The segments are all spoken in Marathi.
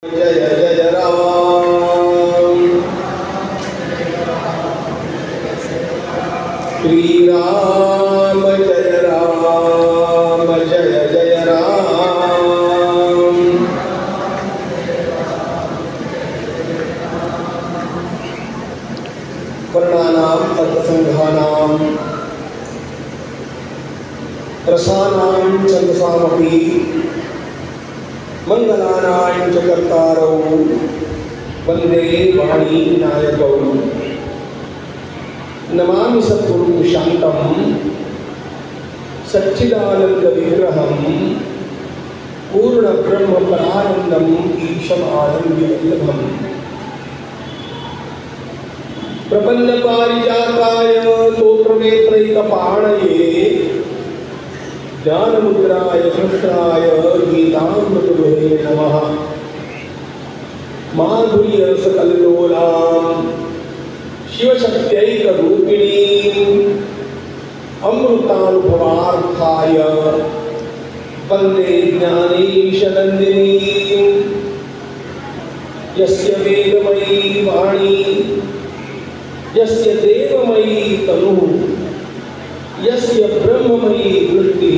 जय जय राम श्री राम जय राम जय जय राम। वर्णानां तत्संघानां रसानां छन्दसामपि मंगलानां च कर्तारौ वंदे वाणी विनायकौ। नमामि सद्गुरुं शान्तं सच्चिदानंद विग्रहं पूर्ण ब्रह्म परानंदं ईशम् आनंद वल्लभम्। प्रपन्न पारिजाताय तोत्रवेत्रैकपाणये ज्ञानमुद्राय कृष्णाय गीतामृतमहे नमः। माधुर्यरसकल्लोलां शिवशक्त्यैकरूपिणीं अमृतानुभवार्थाय वन्दे ज्ञानेशनन्दिनीं। यस्य वेदमयी वाणी यस्य देवमयी तनुः यस्य ब्रह्ममयी दृष्टि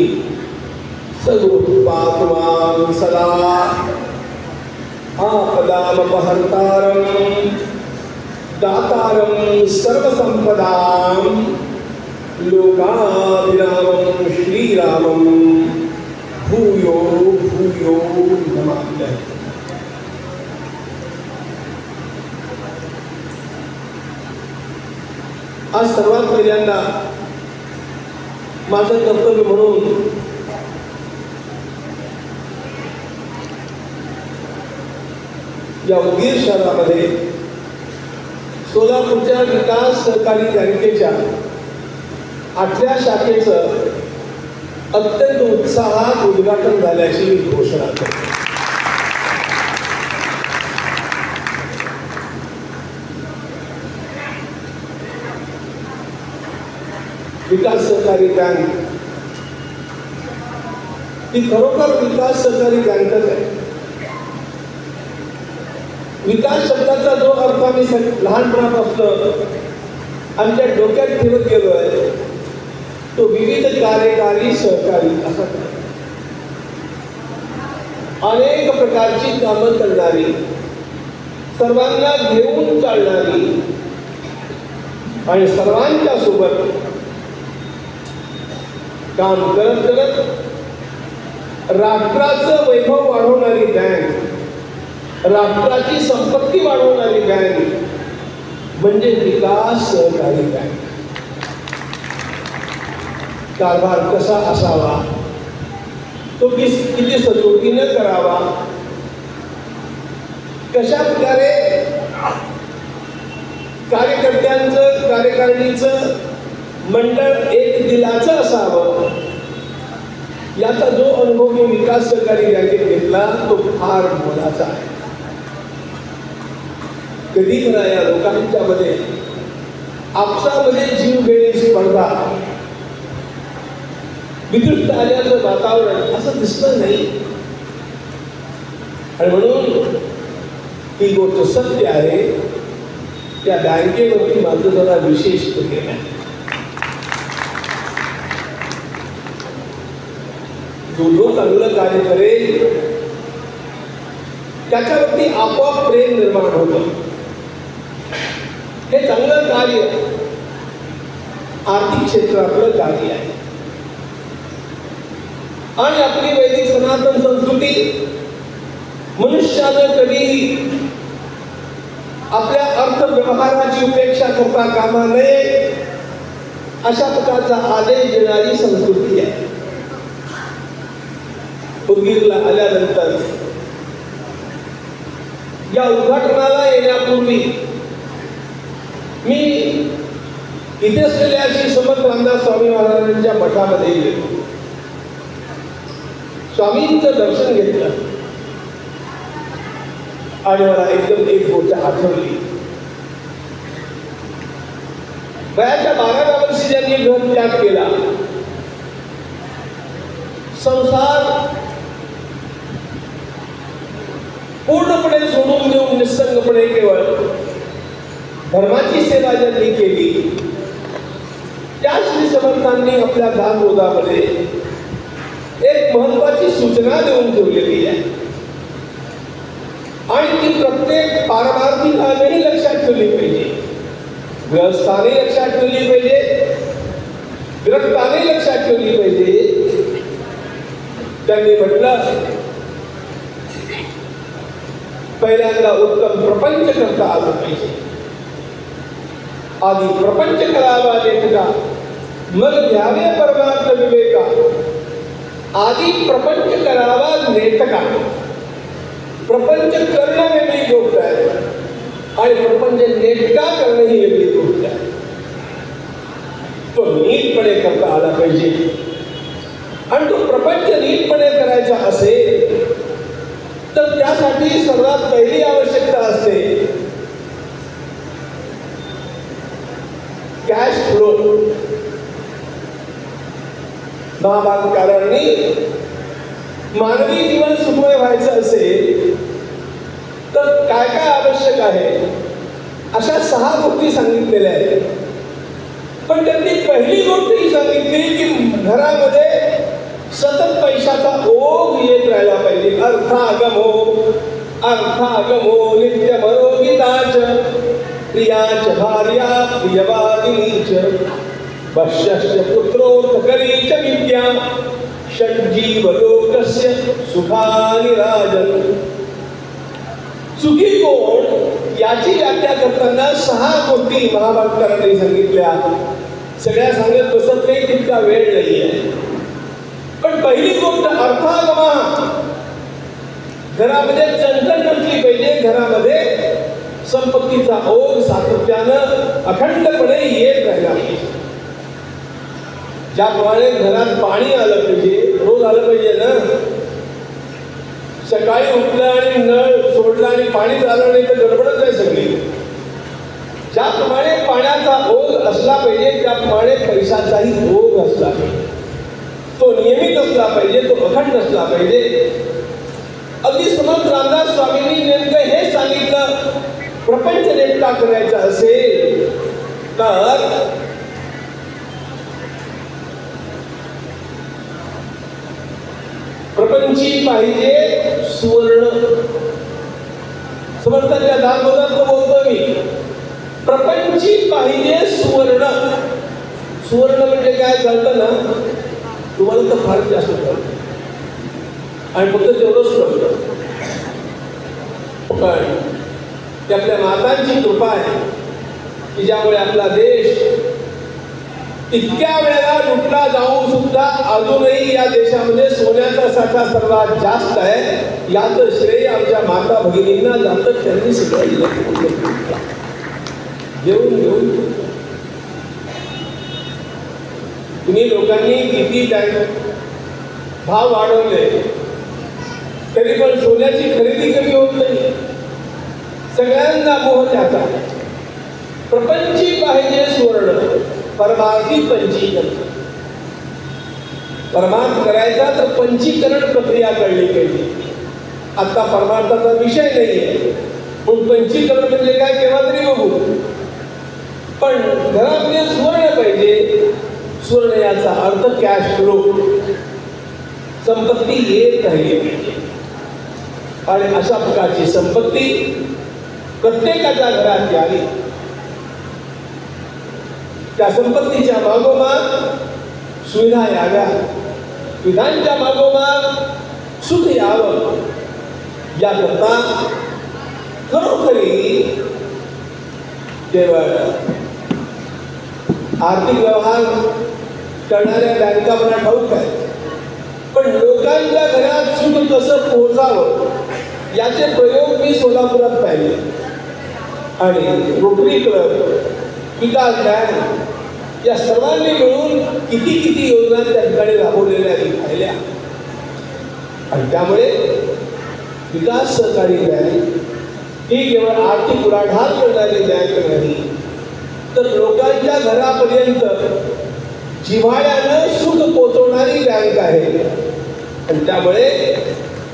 सगुरुपात्मां सदा आपदामपहर्तारं दातारं सर्वसंपदां लोकाभिरामं श्रीरामं भूयो भूयो नमाम्यहम्। आज सर्वात पहिल्यांदा माझं कर्तव्य म्हणून या उदगीर शहरामध्ये सोलापूरच्या विकास सहकारी बँकेच्या 8व्या शाखेचं अत्यंत उत्साहात उद्घाटन झाल्याची मी घोषणा करतो। विकास सहकारी बँक ही खरोखर विकास सहकारी बँकच आहे। विकास शब्दाचा जो अर्थ आम्ही लहानपणापासून आमच्या डोक्यात ठेवत गेलोय तो विविध कार्यकारी सहकारी असा अनेक प्रकारची कामं करणारी सर्वांना घेऊन चालणारी आणि सर्वांच्या सोबत काम करत करत राष्ट्राचं वैभव वाढवणारी बँक, राष्ट्राची संपत्ती वाढवणारी बँक म्हणजे विकास सहकारी बँक। कारभार कसा असावा, तो किती सचोटीने करावा, कशा प्रकारे कार्यकर्त्यांचं कार्यकारिणीचं मंडळ एक दिलाचं असावं याचा जो अनुभव मी विकास सहकारी बँकेत घेतला तो फार मोलाचा आहे। कधी म्हणा या लोकांच्या मध्ये आपसामध्ये जीव घेण्याची स्पर्धा विकृत आल्याचं वातावरण असं दिसलं नाही आणि म्हणून ही गोष्ट सत्य आहे। त्या बँकेवरती माझं जरा विशेष प्रेम आहे। जो लोक चांगलं कार्य करेल त्याच्यावरती आपोआप प्रेम निर्माण होतं। हे चांगलं कार्य आर्थिक क्षेत्रातलं कार्य आहे आणि आपली वैदिक सनातन संस्कृती मनुष्यानं कधी आपल्या अर्थव्यवहाराची उपेक्षा करता कामा नये अशा प्रकारचा आदेश देणारी संस्कृती आहे। उदगीरला आल्यानंतर या उद्घाटनाला येण्यापूर्वी मी इथे असलेल्या श्री समर्थ रामदास स्वामी महाराजांच्या मठामध्ये गेलो, स्वामींचं दर्शन घेतलं आणि मला एकदम एक गोष्ट आठवली। वयाच्या 12व्या वर्षी ज्यांनी घर त्याग केला, संसार पूर्णपणे सोडून देऊन निसंगपणे केवळ धर्माची सेवा ज्यांनी केली त्या श्री समर्थांनी आपल्या दानबोधामध्ये एक महत्वाची सूचना देऊन ठेवलेली आहे आणि ती प्रत्येक पारमार्थिकानेही लक्षात ठेवली पाहिजे, गृहस्थाने लक्षात ठेवली पाहिजे, ग्रस्ताने लक्षात ठेवली पाहिजे. त्यांनी म्हटलं, पहिल्यांदा उत्तम प्रपंच करता आलं पाहिजे. आधी प्रपंच करावा लेखका, मग घ्यावे परमार्थ विवेका. आधी प्रपंच करावा नेटका. प्रपंच करणं वेगळी गोष्ट आहे आणि प्रपंच नेटका करणं ही वेगळी गोष्ट आहे. तो नीटपणे करता आला पाहिजे आणि तो प्रपंच नीटपणे करायचा असेल तर त्यासाठी सर्वात पहिली आवश्यकता असते कॅश फ्लो. महाभारतकारांनी मानवी जीवन सुखमय व्हायचं असेल तर काय काय आवश्यक आहे अशा 6 गोष्टी सांगितलेल्या आहेत. पण त्यांनी पहिली गोष्ट ही सांगितली की घरामध्ये सतत पैशाचा ओघ येत राहिला पाहिजे. अर्थागमो नित्य मनोगिताच प्रियाच भार्या प्रियवादिनीच वश्यश्च पुत्रोर्थकरीच विद्या षड्जीवलोकस्य सुखानि राजन्. सुखी कोण याची व्याख्या करताना 6 गोष्टी महाभारतकारांनी सांगितल्या. सगळ्या सांगत बसत नाही, तितका वेळ नाहीये. पण पहिली गोष्ट अर्थागमा. घरामध्ये चणचण नसली पाहिजे. घरामध्ये संपत्तीचा ओघ सातत्यानं अखंडपणे येत राहिला पाहिजे. ज्याप्रमाणे घरात पाणी आलं पाहिजे, रोज आलं पाहिजे ना. सकाळी उठलं आणि नळ सोडला आणि पाणी झालं नाही तर गडबडच आहे सगळी. ज्याप्रमाणे पाण्याचा ओघ असला पाहिजे त्याप्रमाणे पैशाचाही ओघ असला पाहिजे. तो नियमित असला पाहिजे, तो अखंड असला पाहिजे. अगदी समर्थ रामदास स्वामींनी नेमकं हे सांगितलं, प्रपंच नेमका करायचा असेल तर प्रपंची पाहिजे सुवर्ण. समर्थांच्या दानबोधात बोलतो मी, प्रपंची पाहिजे सुवर्ण. सुवर्ण म्हणजे काय चालतं ना, तुम्हाला तर फार जास्त कळतं आणि फक्त तेवढंच कळतं. पण ते आपल्या मातांची कृपा आहे की ज्यामुळे आपला देश इतक्या वेळेला लुटला जाऊन सुद्धा अजूनही या देशामध्ये सोन्याचा साठा सर्वात जास्त आहे. याचं श्रेय आमच्या माता भगिनींना जातं. त्यांनी सगळं घेऊन घेऊन तुम्ही लोकांनी किती भाव वाढवले तरी पण सोन्याची खरेदी कमी होत नाही. सगळ्यांना मोह त्याचा. प्रपंची पाहिजे सुवर्ण, परमार्थी पंचीकरण. परमार्थ करायचा तर पंचीकरण प्रक्रिया कळली पाहिजे. आता परमार्थाचा विषय नाहीये, पण पंचीकरण म्हणजे काय केव्हा तरी बघू. पण घरामध्ये सुवर्ण पाहिजे. सुवर्ण याचा अर्थ कॅश फ्लो, संपत्ती येत राहिली पाहिजे. आणि अशा प्रकारची संपत्ती प्रत्येकाच्या घरात यावी. त्या संपत्तीच्या मागोमाग सुविधा याव्या, सुविधांच्या मागोमाग सुख यावं. याकरता खरोखरी केवळ आर्थिक व्यवहार करणाऱ्या बँका मला ठाऊक आहे, पण लोकांच्या घरात सुख कसं पोहोचावं याचे प्रयोग मी सोलापुरात पाहिले. आणि रोटरी क्लब, विकास बँक या सर्वांनी मिळून किती किती योजना त्या ठिकाणी राबवलेल्या पाहिल्या. आणि त्यामुळे विकास सहकारी बँक ही केवळ आर्थिक उलाढाल करणारी बँक नाही, तर लोकांच्या घरापर्यंत जिव्हाळ्यानं सुख पोचवणारी बँक आहे. आणि त्यामुळे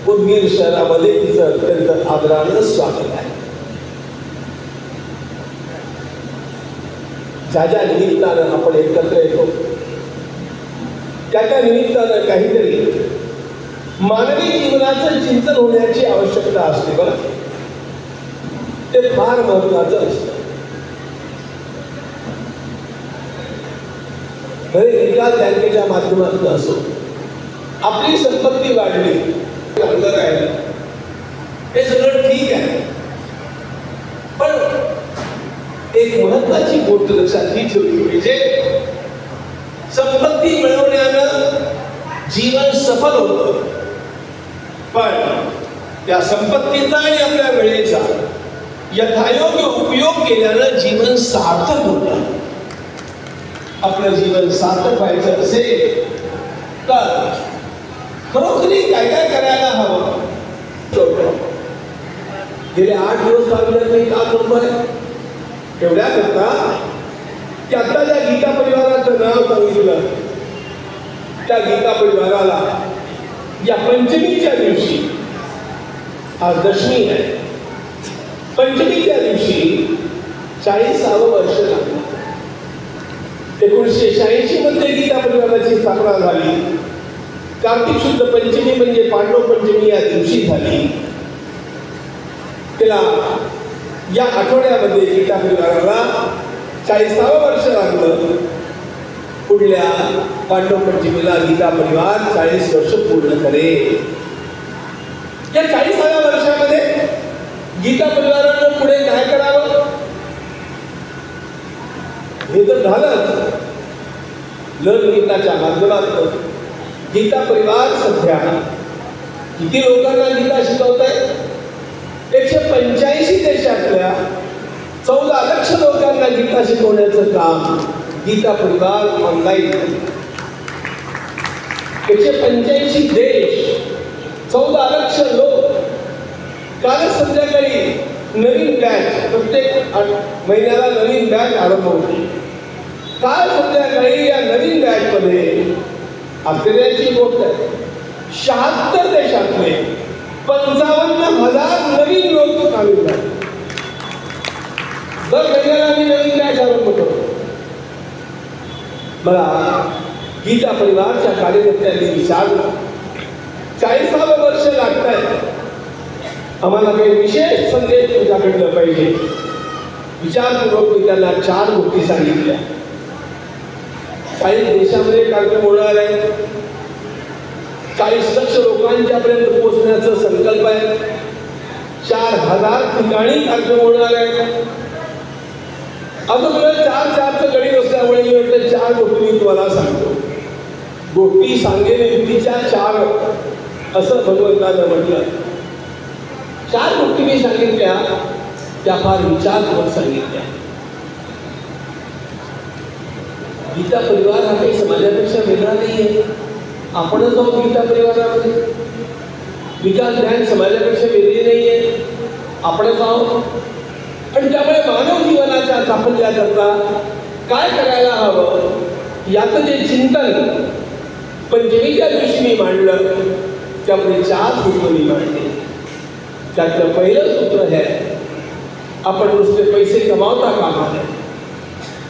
उदगीर शहरामध्ये तिचं अत्यंत आदरानं स्वागत आहे. ज्या ज्या निमित्तानं आपण एकत्र येतो त्या निमित्तानं काहीतरी मानवी जीवनाचं चिंतन होण्याची आवश्यकता असते. बरं, ते फार महत्वाचं असतं. विकास बँकेच्या माध्यमातून असो, आपली संपत्ती वाढली, चांगलं राहिलं, हे सगळं ठीक आहे. पण एक महत्वाची गोष्ट लक्षात ही ठेवली पाहिजे, संपत्ती मिळवण्यानं जीवन सफल होतं, पण त्या संपत्तीचा आणि आपल्या वेळेचा यथायोग्य उपयोग केल्यानं जीवन सार्थक होतं. आपलं जीवन सार्थक व्हायचं असेल तर खरोखरी काय काय करायला हवं. गेले 8 दिवस सांगितलं मी का करतोय एवढ्या करता की आता ज्या गीता परिवाराचं नाव सांगितलं, त्या गीता परिवाराला या पंचमीच्या दिवशी, आज दशमी आहे, पंचमीच्या दिवशी 40वे वर्ष लागलं. 1986 मध्ये गीता परिवाराची स्थापना झाली. कार्तिक शुद्ध पंचमी म्हणजे पांडव पंचमी या दिवशी झाली. त्याला या आठवड्यामध्ये गीता परिवाराला 40वे वर्ष लागलं. पुढल्या पांडव पंचमीला गीता परिवार 40 वर्ष पूर्ण करेल. या 40व्या वर्षामध्ये गीता परिवारानं पुढे काय करावं हे तर झालंच. गीताच्या माध्यमातून गीता परिवार सध्या किती लोकांना गीता शिकवत आहे? 185 देशातल्या 14 लाख लोकांना गीता शिकवण्याचं काम गीता परिवार ऑनलाईन. 185 देश, 14 लाख लोक. काल संध्याकाळी नवीन बॅच, प्रत्येक महिन्याला नवीन बॅच आरंभ होती. काल संध्याकाळी या नवीन बॅचमध्ये आश्चर्याची गोष्ट आहे, 76 देशातले 55,000 नवीन लोक सामील झाले. दर महिन्याला आम्ही नवीन बॅच आरंभ करतो. मला गीता परिवारच्या कार्यकर्त्यांनी विचारलं, 40वे वर्ष लागत आहे, आम्हाला काही विशेष संदेश तुझ्याकडलं पाहिजे. विचारपूर्वक मी त्यांना 4 गोष्टी सांगितल्या. 40 देशामध्ये कार्यक्रम होणार आहे, 40 लाख लोकांच्यापर्यंत पोहोचण्याचा संकल्प आहे, 4000 ठिकाणी कार्यक्रम होणार आहे. असं मला 4 गणित असल्यामुळे मी म्हटलं 4 गोष्टी मी तुम्हाला सांगतो. गोष्टी सांगेल युक्तीच्या 4 असं भगवंतानं म्हटलं. 4 गोष्टी मी सांगितल्या त्या फार विचारपूर्वक सांगितल्या. गीता परिवार हा काही समाजापेक्षा वेगळा नाहीये. आपणच आहोत गीता परिवारामध्ये. विकास ज्ञान समाजापेक्षा वेगळी नाहीये, आपणच आहोत. आणि त्यामुळे मानव जीवनाच्या साफल्याकरता काय करायला हवं याचं जे चिंतन पंचमीच्या दिवशी मी मांडलं, त्यामध्ये 4 सूत्र मी मांडले. त्यातलं पहिलं सूत्र आहे, आपण नुसते पैसे कमावता कामा नये,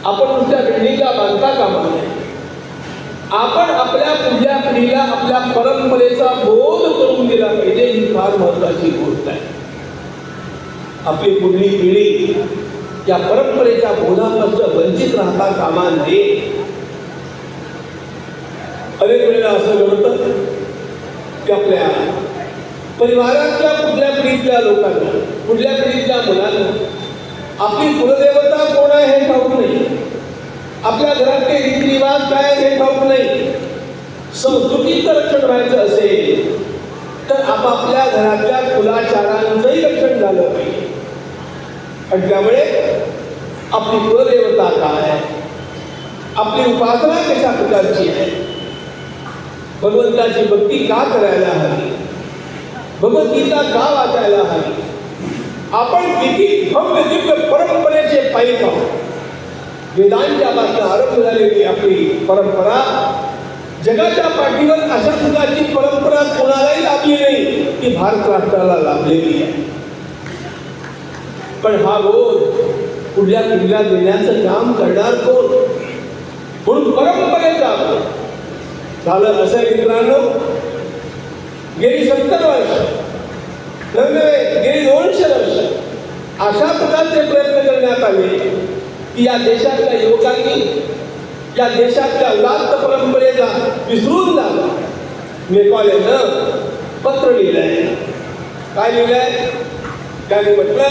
आपण नुसत्या बिल्डिंगला बांधता कामा नये, आपण आपल्या पुढल्या पिढीला आपल्या परंपरेचा बोध करून दिला पाहिजे. ही फार महत्वाची गोष्ट आहे. आपली पुढली पिढी या परंपरेच्या बोधापासून वंचित राहता कामा नये. अनेक वेळेला असं घडतं की आपल्या परिवारातल्या कुठल्या पिढीतल्या लोकांना, कुठल्या पिढीतल्या मुलांना आपली कुलदेवता कोण आहे हे ठाऊक नाही, आपल्या घरातले रीतिरिवाज काय हे ठाऊक नाही. संस्कृतीचं रक्षण व्हायचं असेल तर आपापल्या घरातल्या कुलाचारांचंही रक्षण झालं पाहिजे. आणि त्यामुळे आपली कुलदेवता काय, आपली उपासना कशा प्रकारची आहे, भगवंताची भक्ती का करायला हवी, भगवद्गीता का वाचायला हवी, आपण किती भव्य दिव्य परंपरेचे पायी आहोत. वेदांच्या पासून आरंभ झालेली आपली परंपरा जगाच्या पाठीवर अशा प्रकारची परंपरा कोणालाही लाभली नाही की भारत राष्ट्राला लाभलेली आहे. पण हा बोध पुढल्या पिढीला देण्याचं काम करणार कोण? म्हणून परंपरेचा झालं असं मित्रांनो, गेली 70 वर्ष नव्हे गेली 200 वर्ष अशा प्रकारचे प्रयत्न करण्यात आले की या देशातल्या युवकांनी या देशातल्या उदात्त परंपरेचा विसरून जावा. मेकॉलेनं पत्र लिहिलंय. काय लिहिलंय? त्याने म्हटलं,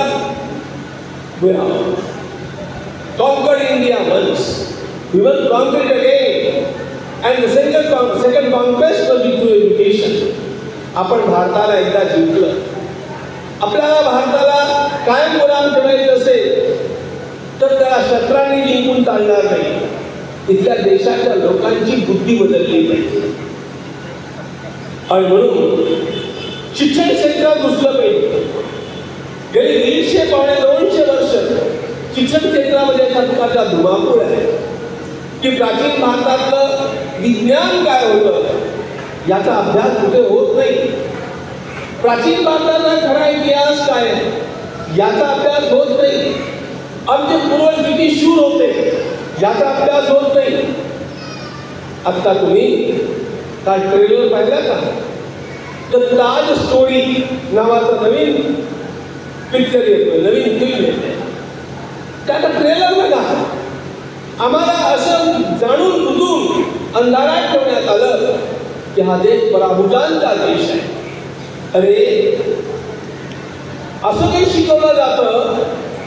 conquered India once, we will conquer it again, and the second conquest was through education. आपण भारताला एकदा जिंकलं. आपल्याला भारताला कायम गुलाम ठेवायचं असेल तर त्याला शस्त्रांनी जिंकून चालणार नाही. इथल्या देशाच्या लोकांची बुद्धी बदलली पाहिजे आणि म्हणून शिक्षण क्षेत्रात घुसलं पाहिजे. गेली 150-200 वर्ष शिक्षण क्षेत्रामध्ये अशा प्रकारचा धुमाकूळ आहे की प्राचीन भारतातलं विज्ञान काय होतं याचा अभ्यास कुठे होत नाही. प्राचीन भारताचा खरा इतिहास काय याचा अभ्यास होत नाही. आमचे पूर्वज किती शूर होते याचा अभ्यास होत नाही. आता तुम्ही काय ट्रेलर पाहिला का? तर ताज स्टोरी नावाचा नवीन पिक्चर येतोय, नवीन फिल्म येते. त्याचा ट्रेलर बघा. आम्हाला असं जाणून बुजून अंधारात ठेवण्यात आलं की हा देश पराभूतांचा देश आहे. अरे असं काही शिकवलं जातं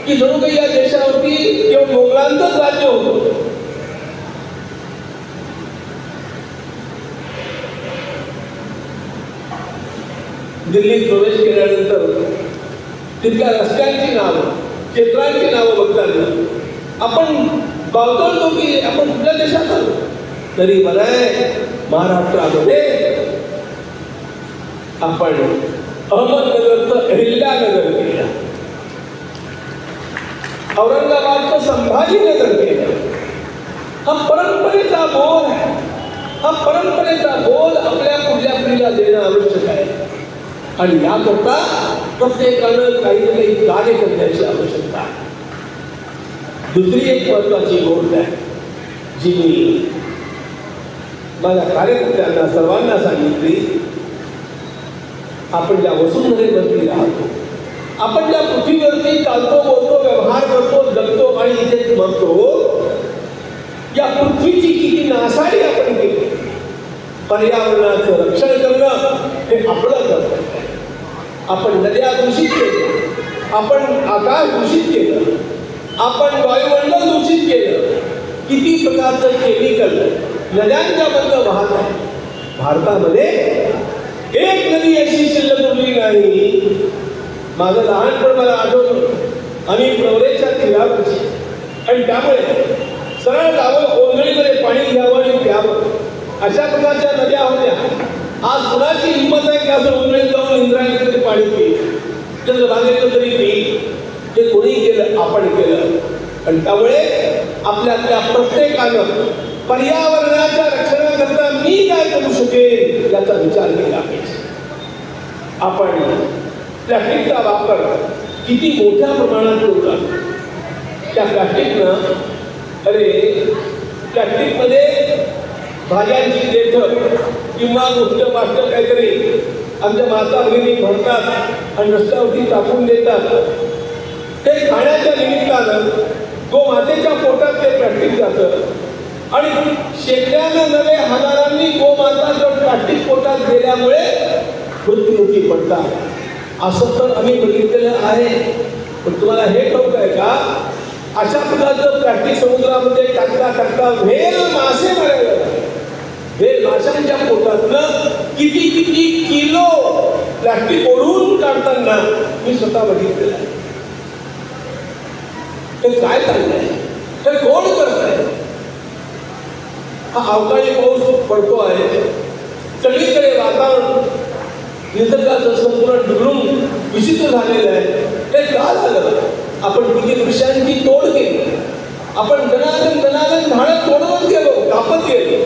की जणू काही या देशावरती केवळ मोगलांचंच राज्य होतं. दिल्लीत प्रवेश केल्यानंतर तिथल्या रस्त्यांची नावं, क्षेत्रांची नावं बघताना आपण बावतळतो की आपण कुठल्या देशात आलो. तरी बरंय महाराष्ट्रामध्ये आपण अहमदनगरचं अहिल्यानगर केलं, औरंगाबादचं संभाजीनगर केलं. हा परंपरेचा बोध आहे. हा परंपरेचा बोध आपल्या पुढल्या पिढीला देणं आवश्यक आहे आणि याकरता प्रत्येकानं काही ना काही कार्य करण्याची आवश्यकता आहे. दुसरी एक महत्वाची गोष्ट आहे जी मी माझ्या कार्यकर्त्यांना सर्वांना सांगितली. आपण ज्या वसुंधरेवरती राहतो, आपण ज्या पृथ्वीवरती चालतो, बोलतो, व्यवहार करतो, जगतो आणि इथे मरतो, या पृथ्वीची किती नासाडी आपण केली. पर्यावरणाचं रक्षण करणं हे आपलं कर्तव्य आहे. आपण नद्या दूषित केल्या, आपण आकाश दूषित केलं, आपण वायुमंडल दूषित केलं. किती प्रकारचं केमिकल नद्यांच्या बंद वाहत आहे. भारतामध्ये एक नदी अशी शिल्लक उरली नाही. माझं लहानपण मला आठवतं, आम्ही प्रवरेच्या तीरावरची आणि त्यामुळे सरळ जावं, ओंजळीमध्ये पाणी घ्यावं आणि प्यावं अशा प्रकारच्या नद्या होत्या. आज कुणाची हिंमत आहे की असं ओंजळीत जाऊन इंद्रायणीमध्ये पाणी पिईल, चंद्रभागेचं तरी पिईल. ते कोणी केलं? आपण केलं. आणि त्यामुळे आपल्यातल्या प्रत्येकानं पर्यावरणाच्या रक्षणाकरता मी काय करू शकेन याचा विचार केला पाहिजे. आपण प्लॅस्टिकचा वापर किती मोठ्या प्रमाणात होता. त्या प्लॅस्टिकनं प्लॅस्टिकमध्ये भाज्यांची देठं किंवा गोष्ट वाटतं काहीतरी आमच्या माता भगिनी भरतात आणि रस्त्यावरती टाकून देतात. ते खाण्याच्या निमित्तानं गोमातेच्या पोटात ते प्लॅस्टिक जातं आणि शेकड्यानं नव्हे हजारांनी गोमाता जर प्लॅस्टिक पोटात गेल्यामुळे मृत्युमुखी पडतात. असं तर आम्ही बघितलेलं आहे. पण तुम्हाला हे ठाऊक आहे का, अशा प्रकारचं प्लॅस्टिक समुद्रामध्ये टाकता व्हेल मासे मरायला लागले. व्हेल माशांच्या पोटातनं किती किलो प्लॅस्टिक ओढून काढताना मी स्वतः बघितलेलं आहे. ते काय चाललंय? ते कोण करतंय? हा अवकाळी पाऊस पडतो आहे, सगळीकडे वातावरण निसर्गाचं संपूर्ण बिघडून विचित्र झालेलं आहे. ते का झालं? आपण किती वृक्षांची तोड केली, आपण दणादण झाडं तोडवत गेलो, कापत गेलो.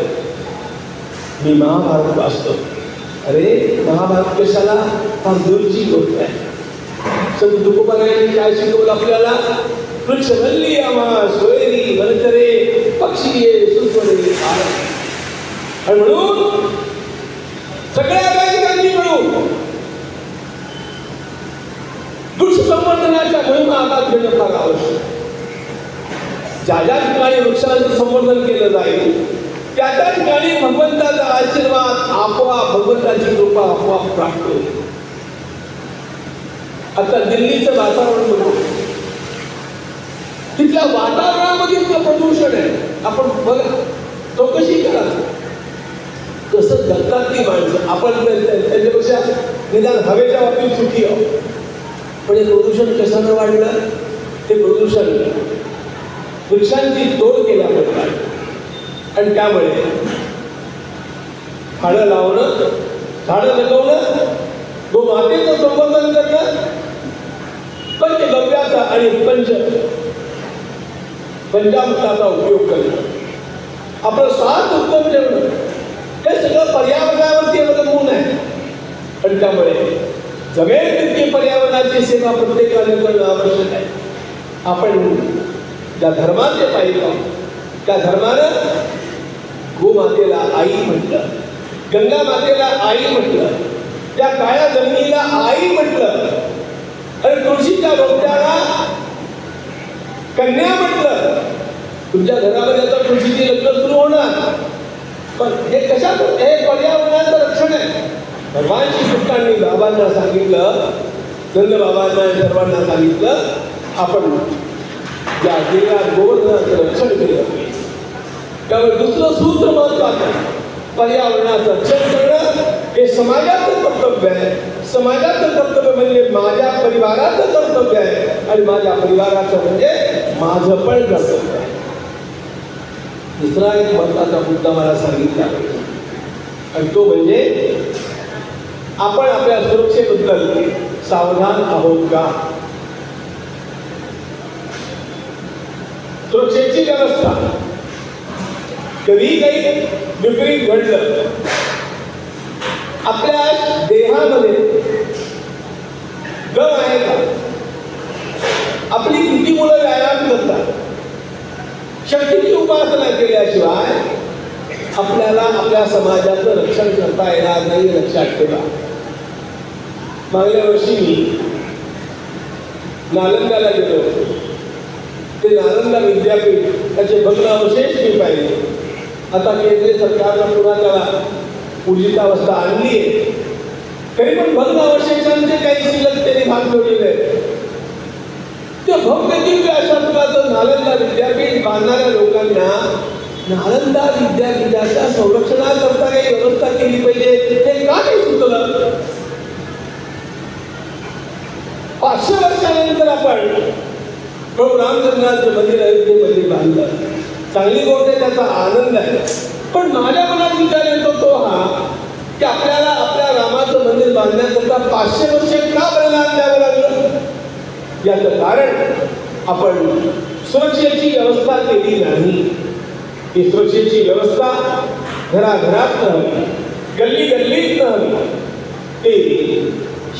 मी महाभारत वाचतो. अरे महाभारत कशाला? फार दूरची गोष्ट आहे. संत तुकोबारायांनी काय शिकवलं आपल्याला? वृक्षवल्ली आम्हा सोयरी वनचरे पक्षी ये सुस्वरे. आणि म्हणून सगळ्या बँकांनी मिळून वृक्ष संवर्धनाच्या मोहिमा हातात घेणं फार आवश्यक. ज्या ज्या ठिकाणी वृक्षांचं संवर्धन केलं जाईल त्या त्या ठिकाणी भगवंताचा आशीर्वाद आपोआप, भगवंताची कृपा आपोआप प्राप्त होईल. आता दिल्लीचं वातावरण बघू. तिथल्या वातावरणामध्ये इतकं प्रदूषण आहे. आपण बघा, चौकशी करा कसं जगतात ती माणसं. आपण त्यांच्यापेक्षा निदान हवेच्या बाबतीत सुखी आहोत. पण हे प्रदूषण कशानं वाढलं? ते प्रदूषण वृक्षांची तोड केल्यामुळे. आणि त्यामुळे झाडं लावणं, झाडं जगवणं, गोमातेचं संवर्धन करणं, पंचगव्याचा आणि पंचामृताचा उपयोग करणं, आपलं स्वार्थ उत्तम ठेवणं, हे सगळं पर्यावरणावरती अवलंबून आहे. आणि त्यामुळे जमेल तितकी पर्यावरणाची सेवा प्रत्येकाने करणं आवश्यक आहे. आपण ज्या धर्माचे पाहिजे त्या धर्मानं गोमातेला आई म्हटलं, गंगा मातेला आई म्हटलं, त्या काळ्या जमिनीला आई म्हटलं, आणि तुळशीच्या रोपट्याला कन्या म्हटलं. तुमच्या घरामध्ये आता तुळशीची लग्न सुरू होणार, पण हे कशात? हे पर्यावरणाचं रक्षण आहे. भगवान श्रीकृष्णांनी बाबांना सांगितलं, नंद बाबांना सर्वांना सांगितलं, आपण या जगात गोवर्धनाचं रक्षण केलं पाहिजे. त्यामुळे दुसरं सूत्र महत्वाचं आहे. पर्यावरणाचं रक्षण करणं हे समाजाचं कर्तव्य आहे. समाजाचं कर्तव्य म्हणजे माझ्या परिवाराचं कर्तव्य आहे. आणि माझ्या परिवाराचं म्हणजे माझं पण कर्तव्य आहे. दुसरा एक महत्वाचा मुद्दा मला सांगितला आणि तो म्हणजे आपण आपल्या सुरक्षेबद्दल सावधान आहोत का? सुरक्षेची व्यवस्था कधी काही विपरीत घडलं, आपल्या देहामध्ये दम आहे का? आपली किती मुलं व्यायाम करतात? शक्तीची उपासना केल्याशिवाय आपल्याला आपल्या समाजाचं रक्षण करता येणार नाही. लक्षात ठेवा. मागल्या वर्षी मी नालंदाला गेलो होतो. ते नालंदा विद्यापीठ त्याचे भग्नावशेष मी पाहिले. आता केंद्रीय सरकारनं पुन्हा त्याला ऊर्जितावस्था आणली आहे, तरी पण भग्नावशेषांचे काही शिल्लक त्यांनी भाग ठेवलेले आहेत. त्या भव्य दिव्य अशा प्रकारचं नालंदा विद्यापीठ बांधणाऱ्या लोकांना नालंदा विद्यापीठाच्या संरक्षणाकरता काही व्यवस्था केली पाहिजे हे का नाही सुचलं? 500 वर्षानंतर आपण प्रभू रामचंद्राचं मंदिर अयोध्येमध्ये बांधलं. चांगली गोष्ट आहे, त्याचा आनंद आहे. पण माझ्या मनात विचार येतो तो हा की आपल्याला आपल्या रामाचं मंदिर बांधण्याकरता 500 वर्ष का बलिदान द्यावं लागलं? याचं कारण आपण सुरक्षेची व्यवस्था केली नाही. ही सुरक्षेची व्यवस्था घराघरात नव्हती, गल्ली गल्लीत नव्हती. ती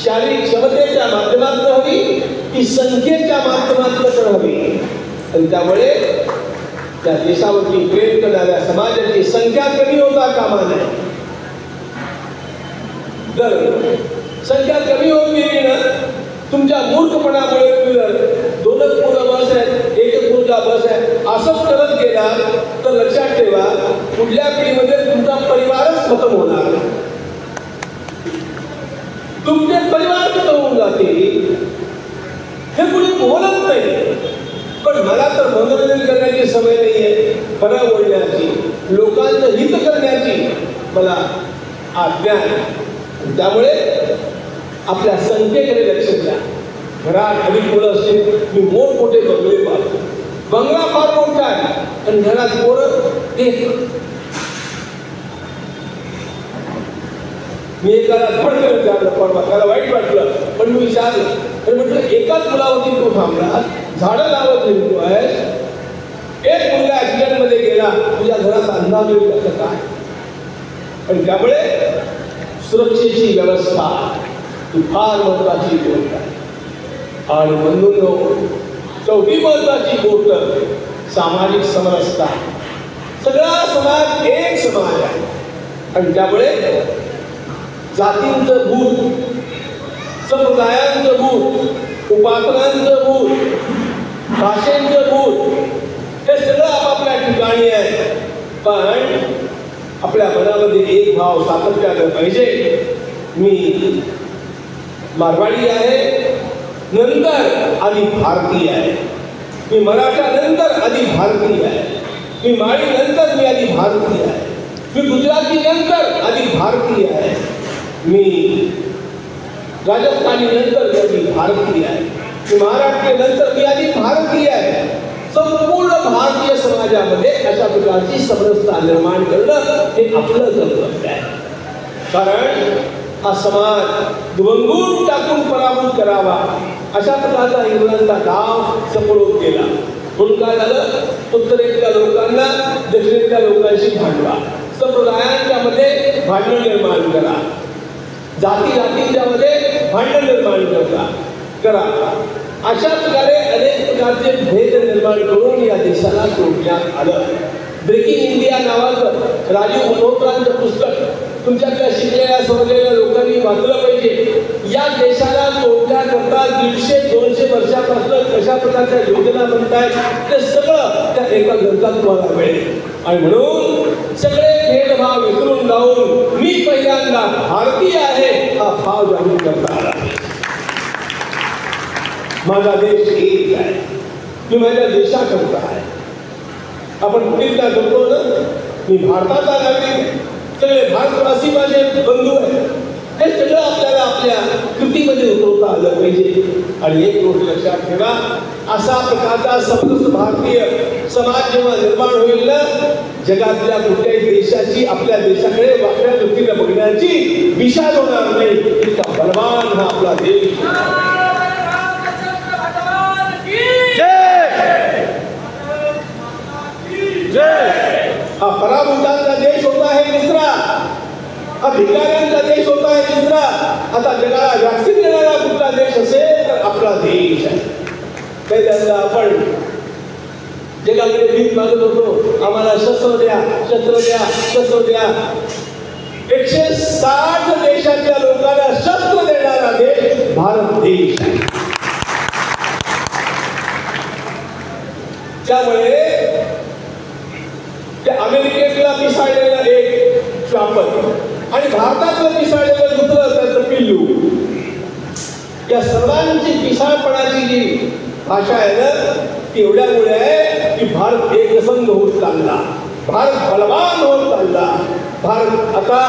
शारीरिक क्षमतेच्या माध्यमातून हवी, ती संख्येच्या माध्यमातून हवी. आणि त्यामुळे त्या देशावरती प्रेम करणाऱ्या समाजाची संख्या कमी होता कामा नये. जर संख्या कमी होत गेली ना, तुमच्या मूर्खपणामुळे दोनच मुलं बस आहेत, एकच मुलगा बस आहे, असंच करत गेला तर लक्षात ठेवा पुढल्या पिढीमध्ये तुमचा परिवारच खतम होणार. तुमचे परिवार खतम होऊन जातील. हे कुणी बोलत नाही, पण मला तर मनोरंजन करण्याची सवय नाही आहे, खरं बोलण्याची, लोकांचं हित करण्याची मला आज्ञा आहे. त्यामुळे आपल्या संख्येकडे लक्ष द्या. घरात अधिक मुलं असतील, मी मोठमोठे बंगले पाहतो. बंगला फार मोठा आहे आणि घरात पोरं एक. मी एकाला धडकन विचारलं, पण मला वाईट वाटलं, पण मी विचारलं तर म्हटलं एकाच मुलावरती तू थांबला, झाडं लावत निघतो आहेस, एक मुलगा ऍक्सिडेंट मध्ये गेला, तुझ्या घरात अंदाज येईल कसं काय? आणि त्यामुळे सुरक्षेची व्यवस्था ही फार महत्वाची गोष्ट आहे. आणि म्हणून चौथी महत्वाची गोष्ट सामाजिक समरसता. सगळा समाज एक समाज आहे आणि त्यामुळे जातींचं भूत, संप्रदायांचं भूत, उपासनांचं भूत, भाषेंचं भूत हे सगळं आपापल्या ठिकाणी आहे. पण आपल्या मनामध्ये एक भाव सातत्यानं पाहिजे. मी मारवाडी आहे, नंतर आधी भारतीय आहे. मी मराठा नंतर आधी भारतीय आहे. मी माळी नंतर मी आधी भारतीय आहे. मी गुजराती नंतर आधी भारतीय आहे. मी राजस्थानी नंतर मी आधी भारतीय आहे. मी महाराष्ट्रीय नंतर मी आधी भारतीय आहे. संपूर्ण भारतीय समाजामध्ये अशा प्रकारची समरसता निर्माण करणं हे आपलं कर्तव्य आहे. कारण हा समाज दुभंगून टाकून पराभूत करावा अशा प्रकारचा इंग्रजांचा डाव सफल केला. म्हणून काय झालं, उत्तरेतल्या लोकांना दक्षिणेतल्या लोकांशी भांडवा, संप्रदायांच्या मध्ये भांडण निर्माण करा, जाती जातींच्या मध्ये भांडण निर्माण करा. अशा प्रकारे अनेक प्रकारचे भेद निर्माण करून या देशाला तोडण्यात आलं. ब्रेकिंग इंडिया नावाचं राजीव मल्होत्रांचं पुस्तक तुमच्यातल्या शिकलेल्या समजलेल्या लोकांनी वाचलं पाहिजे. या देशाला तोडण्याकरता 150-200 वर्षापासून कशा प्रकारच्या योजना बनतायत ते सगळं त्या एका ग्रंथात तुम्हाला मिळेल. आणि म्हणून सगळे भेदभाव विसरून जाऊन मी पहिल्यांदा भारतीय आहे हा भाव जाणून करता आला. माझा देश एक आहे, मी माझ्या देशाकरता आहे. आपण कुठेतरी करतो ना, मी भारताचा नागरिक, सगळे भारतवासी माझे बंधू आहेत. हे सगळं आपल्याला आपल्या कृतीमध्ये उतरवता आलं पाहिजे. आणि एक गोष्ट लक्षात ठेवा, असा प्रकारचा समरस भारतीय समाज जेव्हा निर्माण होईल ना, जगातल्या कुठल्याही देशाची आपल्या देशाकडे वाकड्या दृष्टीने बघण्याची विशाल होणार नाही. इतका बलवान हा आपला देश. हा पराभूतांचा देश होता आहे तिसरा, हा भिकाऱ्यांचा देश होता आहे तिसरा. आता जगाला वॅक्सिन देणारा कुठला देश असेल तर आपला देश आहे. पहिल्यांदा आपण जगाकडे भीक मागत होतो, आम्हाला शस्त्र द्या, शस्त्र द्या, शस्त्र द्या. 160 देशाच्या लोकांना शस्त्र देणारा देश भारत देश आहे. त्यामुळे त्या अमेरिकेतला पिसाळलेलं एक श्वापक आणि भारतातलं पिसाळलेलं दुसरं त्याचं पिल्लू, या सर्वांची पिसाळपणाची जी भाषा आहे ना ती एवढ्यामुळे आहे की भारत एकसंध होत चालला, भारत बलवान होत चालला. भारत आता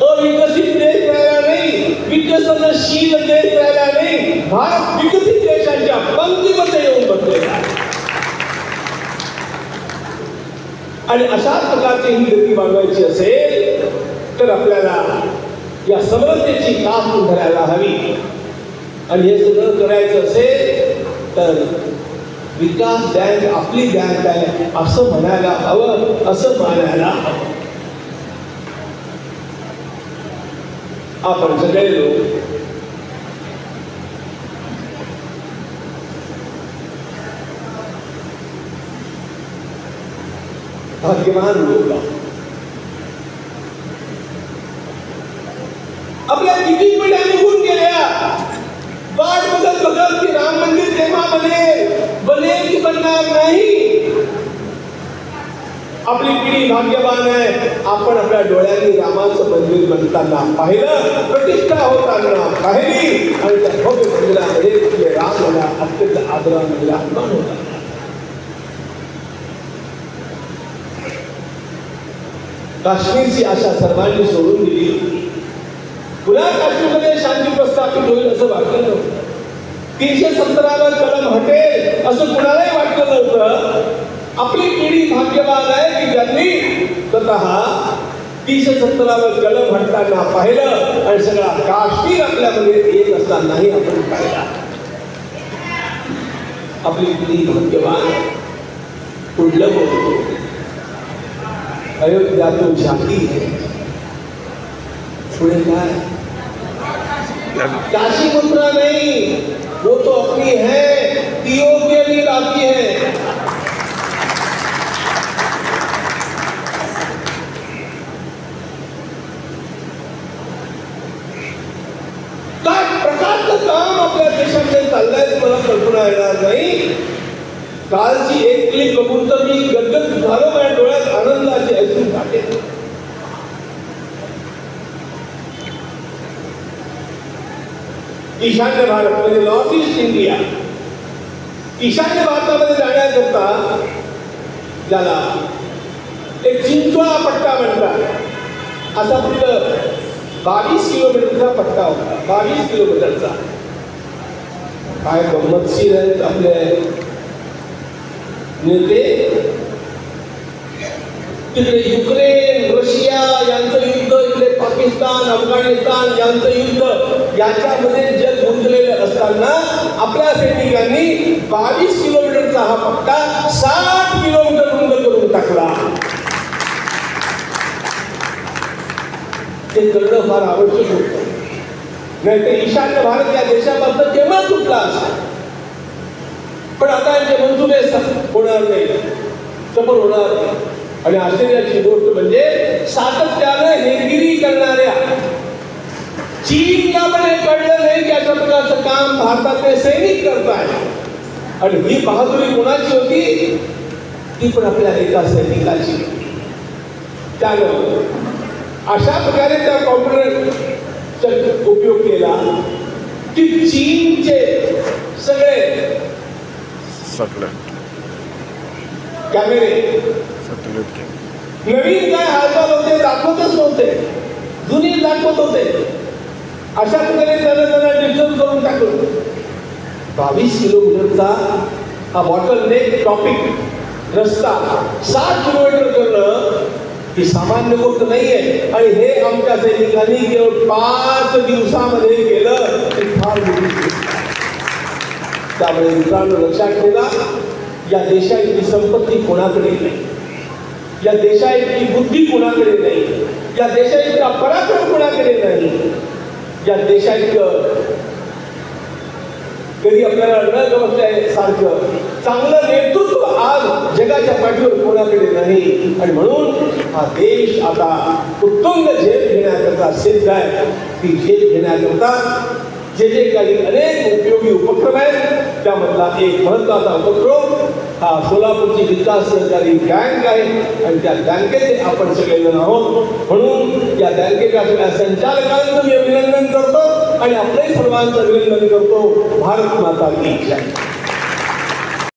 अविकसित देश राहिला नाही, विकसनशील देश राहिला नाही. भारत विकसित देशांच्या पंक्तीमध्ये येऊन बसलेला आहे. आणि अशाच प्रकारची ही गती मागवायची असेल तर आपल्याला या समरसतेची कास धरायला हवी. आणि हे सगळं करायचं असेल तर विकास बँक आपली बँक आहे असं म्हणायला हवं, असं मानायला हवं. आपण सगळे लोक भाग्यवान लोक. आपल्या किती पिढ्या निघून गेल्या, वाट बघत बघत की राम मंदिर तेव्हा बनेल की बनणार नाही. आपली पिढी भाग्यवान आहे. आपण आपल्या डोळ्यांनी रामाचं मंदिर बनताना पाहिलं, प्रतिष्ठा होताना पाहिली आणि त्या भव्य मंदिरामध्ये राम मला अत्यंत आदराने विराजमान होता. काश्मीरची आशा सर्वांनी सोडून दिली. पुन्हा काश्मीरमध्ये शांती प्रस्थापित होईल असं वाटलं नव्हतं. 317 कलम हटेल असं कुणालाही वाटलं नव्हतं. आपली पिढी भाग्यवान आहे की ज्यांनी स्वतः 317 कलम हटताना पाहिलं आणि सगळा काश्मीर आपल्यामध्ये येत असतानाही आपण पाहिला. आपली पिढी भाग्यवान. पुढलं बोलतो अयोध्या तो झांकी है, पुढे काय? काशी मथुरा नहीं, वो तो अपनी है, दियों के लिए आती है। काय प्रकारचं काम आपल्या देशामध्ये चाललंय मला कल्पना येणार नाही। कालची एक क्लिप बघून तर मी गदगद झालो, माझ्या डोळ्यात आनंदाचे अश्रू टाकले। ईशान्य भारत म्हणजे नॉर्थ ईस्ट इंडिया, ईशान्य भारतामध्ये जाण्याकरता ज्याला एक चिंचोळा पट्टा म्हणतात, असा फक्त 22 किलोमीटरचा पट्टा होता, 22 किलोमीटरचा। काय गंमतशीर आहेत आपले नेते। तिकडे युक्रेन, रशिया यांचं युद्ध, इकडे पाकिस्तान, अफगाणिस्तान यांचं युद्ध, याच्यामध्ये जग गुंतलेलं असताना आपल्या सैनिकांनी 22 किलोमीटरचा हा पट्टा 60 किलोमीटर रुंद करून टाकला। ते करणं फार आवश्यक होतं, नाहीतर ईशान्य भारत या देशापासून केव्हा तुटला असता। पण आता यांचे मनसुबे होणार नाही, सफल होणार नाही। आणि आश्चर्याची गोष्ट म्हणजे सातत्यानं हेरगिरी करणाऱ्या चीनला पण हे कळलं नाही की अशा प्रकारचं काम भारतातले सैनिक करतायत। आणि ही बहादुरी कोणाची होती? ती पण आपल्या एका सैनिकाची। त्यानं अशा प्रकारे त्या कॉम्प्युटरचा उपयोग केला की चीनचे सगळे कॅमेरे नवीन काय हालचाल होते दाखवतच नव्हते, जुनी दाखवत होते। अशा प्रकारे त्यांना डिजिटल करून टाकलं। 22 किलोमीटरचा हा बॉटलनेक टॉपिक रस्ता 60 किलोमीटर करणं ही सामान्य गोष्ट नाहीये। आणि हे आमच्या सैनिकांनी केवळ 5 दिवसामध्ये केलं, हे फार मोठी गोष्ट। त्यामुळे मित्रांनो लक्षात ठेवा, या देशाची संपत्ती कोणाकडे नाही, या देशाची बुद्धी कोणाकडे नाही, या देशाचा पराक्रम कोणाकडे नाही, या देशाचं कधी आपल्याला न गमतल्यासारखं चांगलं नेतृत्व आज जगाच्या पाठीवर कोणाकडे नाही। आणि म्हणून हा देश आता उत्तुंग झेप घेण्याकरता सिद्ध आहे। ती झेप घेण्याकरता जे काही अनेक उपयोगी उपक्रम आहेत, त्यामधला एक महत्त्वाचा उपक्रम हा सोलापूरची विकास सहकारी बँक आहे। आणि त्या बँकेचे आपण सगळेजण आहोत, म्हणून या बँकेच्या सगळ्या संचालकांचं मी अभिनंदन करतो आणि आपले सर्वांचं अभिनंदन करतो। भारत माता की जय।